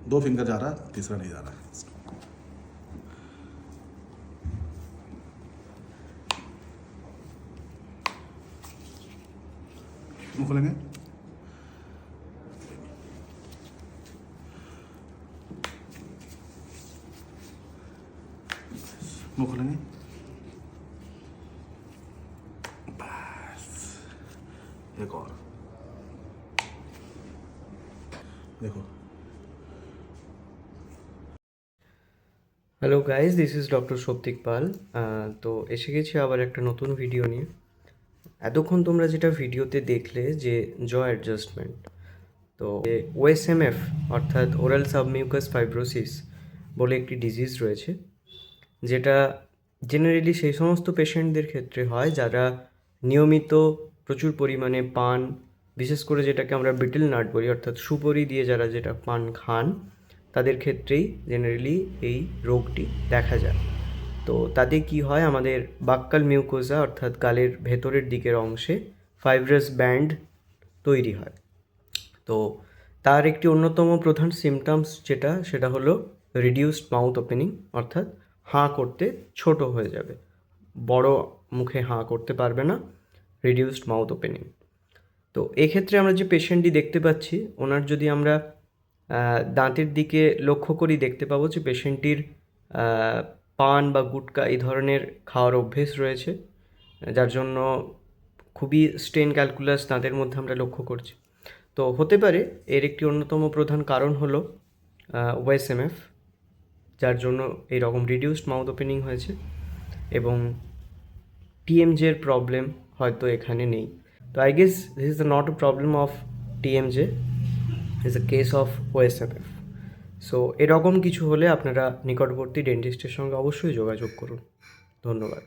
2 finger जा रहा, तीसरा नहीं जा रहा। मुंह खोलेंगे, मुंह खोलेंगे, बस। एक और देखो। Hello guys, this is doctor Souptik Pal. তো এসে গেছি আবার একটা নতুন ভিডিও নিয়ে। এতক্ষণ তোমরা যেটা ভিডিওতে দেখলে যে জ অ্যাডজাস্টমেন্ট, তো ওএসএমএফ অর্থাৎ ওরাল সাবমিউকাস ফাইব্রোসিস বলে একটি ডিজিজ রয়েছে, যেটা জেনারেলি সেই সমস্ত পেশেন্টদের ক্ষেত্রে হয় যারা নিয়মিত প্রচুর পরিমাণে পান, বিশেষ করে যেটাকে আমরা বিটেল নাট বলি অর্থাৎ সুপারি দিয়ে যারা যেটা পান খান, তাদের ক্ষেত্রেই জেনারেলি এই রোগটি দেখা যায়। তো তাতে কি হয়, আমাদের বাক্কাল মিউকোজা অর্থাৎ গালের ভেতরের দিকের অংশে ফাইব্রাস ব্যান্ড তৈরি হয়। তো তার একটি অন্যতম প্রধান সিমটমস সেটা হলো রিডিউসড মাউথ ওপেনিং, অর্থাৎ হাঁ করতে ছোট হয়ে যাবে, বড় মুখে হাঁ করতে পারবে না, রিডিউসড মাউথ ওপেনিং। তো এক্ষেত্রে আমরা যে পেশেন্টটি দেখতে পাচ্ছি, ওনার যদি আমরা দাঁতের দিকে লক্ষ্য করি, দেখতে পাবো যে পেশেন্টটির পান বা গুটকা এই ধরনের খাওয়ার অভ্যেস রয়েছে, যার জন্য খুবই স্টেন ক্যালকুলাস দাঁতের মধ্যে আমরা লক্ষ্য করছি। তো হতে পারে এর একটি অন্যতম প্রধান কারণ হলো ওএসএমএফ, যার জন্য এই রকম রিডিউসড মাউথ ওপেনিং হয়েছে, এবং টিএমজের প্রবলেম হয়তো এখানে নেই। তো I guess this is not a problem of TMJ, is a case of OSMF. So এরকম কিছু হলে আপনারা নিকটবর্তী ডেন্টিস্টের সঙ্গে অবশ্যই যোগাযোগ করুন। ধন্যবাদ।